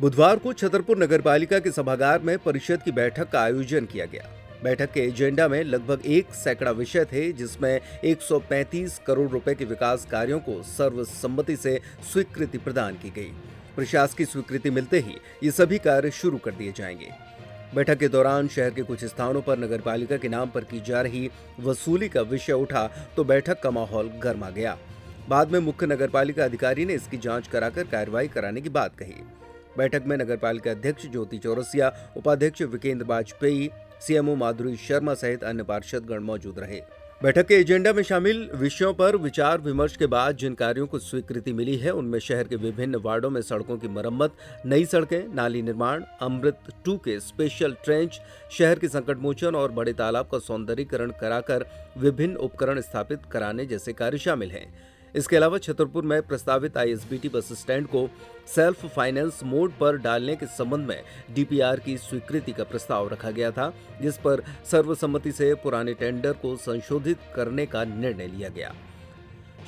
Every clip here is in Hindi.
बुधवार को छतरपुर नगरपालिका के सभागार में परिषद की बैठक का आयोजन किया गया। बैठक के एजेंडा में लगभग 1 सैकड़ा विषय थे, जिसमें 135 करोड़ रुपए के विकास कार्यों को सर्वसम्मति से स्वीकृति प्रदान की गई। प्रशासकीय स्वीकृति मिलते ही ये सभी कार्य शुरू कर दिए जाएंगे। बैठक के दौरान शहर के कुछ स्थानों पर नगरपालिका के नाम पर की जा रही वसूली का विषय उठा तो बैठक का माहौल गर्मा गया। बाद में मुख्य नगरपालिका अधिकारी ने इसकी जांच कराकर कार्रवाई कराने की बात कही। बैठक में नगरपालिका अध्यक्ष ज्योति चौरसिया, उपाध्यक्ष विकेंद्र वाजपेयी, सीएमओ माधुरी शर्मा सहित अन्य पार्षदगण मौजूद रहे। बैठक के एजेंडा में शामिल विषयों पर विचार विमर्श के बाद जिन कार्यों को स्वीकृति मिली है, उनमें शहर के विभिन्न वार्डों में सड़कों की मरम्मत, नई सड़कें, नाली निर्माण, अमृत 2 के स्पेशल ट्रेंच, शहर के संकट मोचन और बड़े तालाब का सौंदर्यीकरण कराकर विभिन्न उपकरण स्थापित कराने जैसे कार्य शामिल हैं। इसके अलावा छतरपुर में प्रस्तावित आईएसबीटी बस स्टैंड को सेल्फ फाइनेंस मोड पर डालने के संबंध में डीपीआर की स्वीकृति का प्रस्ताव रखा गया था, जिस पर सर्वसम्मति से पुराने टेंडर को संशोधित करने का निर्णय लिया गया।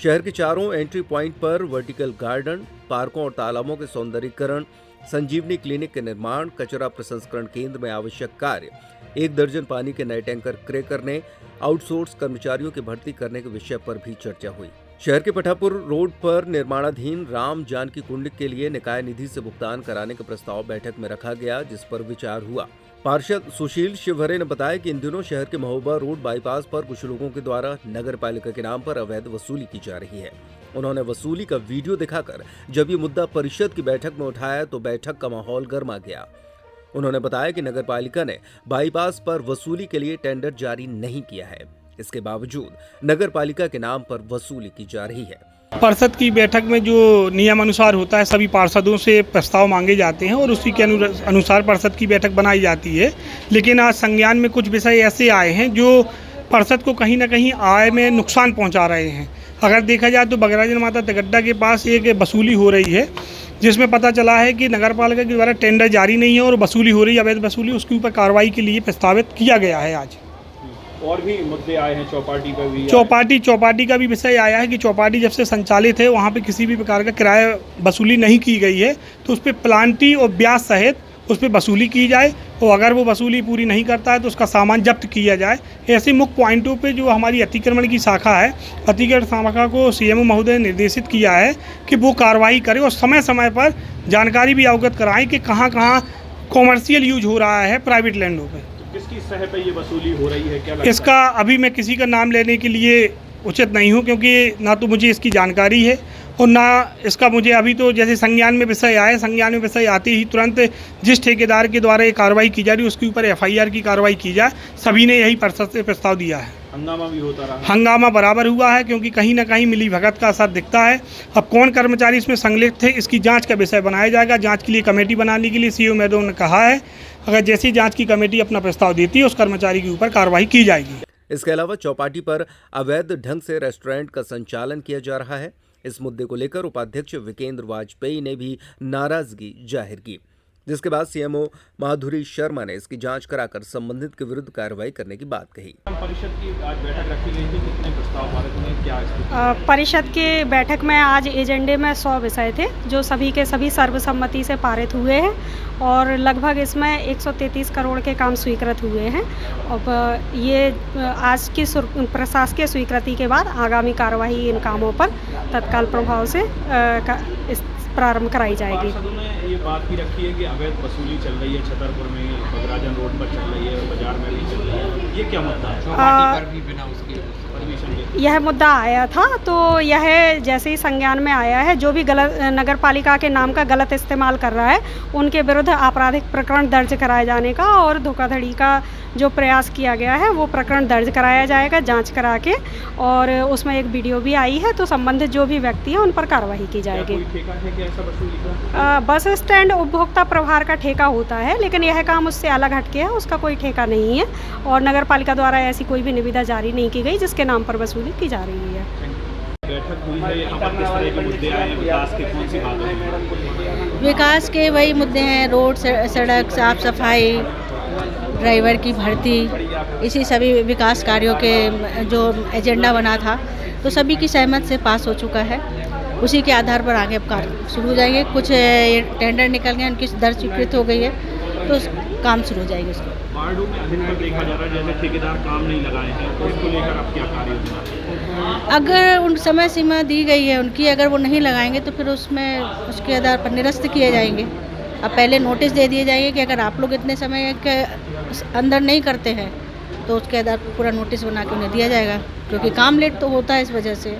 शहर के चारों एंट्री पॉइंट पर वर्टिकल गार्डन, पार्कों और तालाबों के सौंदर्यीकरण, संजीवनी क्लिनिक के निर्माण, कचरा प्रसंस्करण केंद्र में आवश्यक कार्य, 1 दर्जन पानी के नए टैंकर क्रय करने, आउटसोर्स कर्मचारियों की भर्ती करने के विषय पर भी चर्चा हुई। शहर के पठापुर रोड पर निर्माणाधीन राम जानकी कुंड के लिए निकाय निधि से भुगतान कराने का प्रस्ताव बैठक में रखा गया, जिस पर विचार हुआ। पार्षद सुशील शिवहरे ने बताया कि इन दिनों शहर के महोबा रोड बाईपास पर कुछ लोगों के द्वारा नगर पालिका के नाम पर अवैध वसूली की जा रही है। उन्होंने वसूली का वीडियो दिखाकर जब ये मुद्दा परिषद की बैठक में उठाया तो बैठक का माहौल गर्मा गया। उन्होंने बताया कि नगर पालिका ने बाईपास पर वसूली के लिए टेंडर जारी नहीं किया है, इसके बावजूद नगर पालिका के नाम पर वसूली की जा रही है। पार्षद की बैठक में जो नियम अनुसार होता है, सभी पार्षदों से प्रस्ताव मांगे जाते हैं और उसी के अनुसार पार्षद की बैठक बनाई जाती है। लेकिन आज संज्ञान में कुछ विषय ऐसे आए हैं जो पार्षद को कहीं ना कहीं आय में नुकसान पहुंचा रहे हैं। अगर देखा जाए तो बगराजन माता तगड्डा के पास एक वसूली हो रही है, जिसमें पता चला है कि नगर पालिका के द्वारा टेंडर जारी नहीं है और वसूली हो रही है, अवैध वसूली। उसके ऊपर कार्रवाई के लिए प्रस्तावित किया गया है। आज और भी मुद्दे आए हैं, चौपाटी का भी विषय आया है कि चौपाटी जब से संचालित है वहाँ पे किसी भी प्रकार का किराया वसूली नहीं की गई है, तो उस पर प्लांटी और ब्याज सहित उस पर वसूली की जाए और अगर वो वसूली पूरी नहीं करता है तो उसका सामान जब्त किया जाए। ऐसे मुख्य पॉइंटों पे जो हमारी अतिक्रमण की शाखा है, अतिक्रमण शाखा को सीएमओ महोदय ने निर्देशित किया है कि वो कार्रवाई करे और समय समय पर जानकारी भी अवगत कराएं कि कहाँ कहाँ कॉमर्शियल यूज हो रहा है प्राइवेट लैंडों पर। किसकी सह पे ये वसूली हो रही है, क्या लगता इसका अभी मैं किसी का नाम लेने के लिए उचित नहीं हूँ, क्योंकि ना तो मुझे इसकी जानकारी है और ना इसका मुझे अभी तो जैसे संज्ञान में विषय आए, संज्ञान में विषय आते ही तुरंत जिस ठेकेदार के द्वारा ये कार्रवाई की जा रही है उसके ऊपर एफआईआर की कार्रवाई की जाए। सभी ने यही पार्षद से प्रस्ताव दिया है। हंगामा भी होता रहा, हंगामा बराबर हुआ है, क्योंकि कहीं ना कहीं मिली भगत का असर दिखता है। अब कौन कर्मचारी इसमें संलिप्त थे, इसकी जाँच का विषय बनाया जाएगा। जाँच के लिए कमेटी बनाने के लिए सीईओ मैडम ने कहा है, अगर जैसी जांच की कमेटी अपना प्रस्ताव देती है उस कर्मचारी के ऊपर कार्रवाई की जाएगी। इसके अलावा चौपाटी पर अवैध ढंग से रेस्टोरेंट का संचालन किया जा रहा है। इस मुद्दे को लेकर उपाध्यक्ष विकेंद्र वाजपेयी ने भी नाराजगी जाहिर की, जिसके बाद सीएमओ माधुरी शर्मा ने इसकी जांच कराकर संबंधित के विरुद्ध कार्रवाई करने की बात कही। परिषद की आज बैठक रखी गई थी, कितने प्रस्ताव पारित हुए, क्या परिषद के बैठक में आज एजेंडे में 100 विषय थे जो सभी के सभी सर्वसम्मति से पारित हुए हैं और लगभग इसमें 133 करोड़ के काम स्वीकृत हुए हैं। अब ये आज की प्रशासकीय स्वीकृति के बाद आगामी कार्रवाई इन कामों पर तत्काल प्रभाव से प्रारंभ कराई जाएगी। पार्षदों ने ये बात भी रखी है कि अवैध वसूली चल रही है छतरपुर में, बगराजन रोड पर चल रही है और बाजार में भी चल रही है। ये क्या मुद्दा है? चौपाटी पर भी बिना उसकी परमिशन के यह मुद्दा आया था, तो यह जैसे ही संज्ञान में आया है, जो भी गलत नगर पालिका के नाम का गलत इस्तेमाल कर रहा है उनके विरुद्ध आपराधिक प्रकरण दर्ज कराए जाने का और धोखाधड़ी का जो प्रयास किया गया है वो प्रकरण दर्ज कराया जाएगा जांच करा के, और उसमें एक वीडियो भी आई है, तो संबंधित जो भी व्यक्ति हैं उन पर कार्रवाई की जाएगी। बस स्टैंड उपभोक्ता प्रभार का ठेका होता है, लेकिन यह काम उससे अलग हटके है, उसका कोई ठेका नहीं है और नगर पालिका द्वारा ऐसी कोई भी निविदा जारी नहीं की गई जिसके नाम पर वसूली की जा रही है। बैठक हुई है, यहाँ पर किस तरह के मुद्दे आए हैं, विकास के कौन सी बातें हैं? विकास के वही मुद्दे हैं, रोड सड़क साफ सफाई, ड्राइवर की भर्ती, इसी सभी विकास कार्यों के जो एजेंडा बना था तो सभी की सहमत से पास हो चुका है। उसी के आधार पर आगे अब कार्य शुरू हो जाएंगे। कुछ टेंडर निकल गए, उनकी दर स्वीकृत हो गई है, तो काम शुरू हो जाएगी उसको। वार्डों में अधिकतर देखा जा रहा है जैसे ठेकेदार काम नहीं लगाए हैं, तो इसको लेकर आप क्या कार्य योजना है? अगर उन समय सीमा दी गई है उनकी, अगर वो नहीं लगाएंगे तो फिर उसमें उसके आधार पर निरस्त किए जाएंगे। अब पहले नोटिस दे दिए जाएंगे कि अगर आप लोग इतने समय के अंदर नहीं करते हैं तो उसके आधार पर पूरा नोटिस बना के उन्हें दिया जाएगा, क्योंकि काम लेट तो होता है इस वजह से।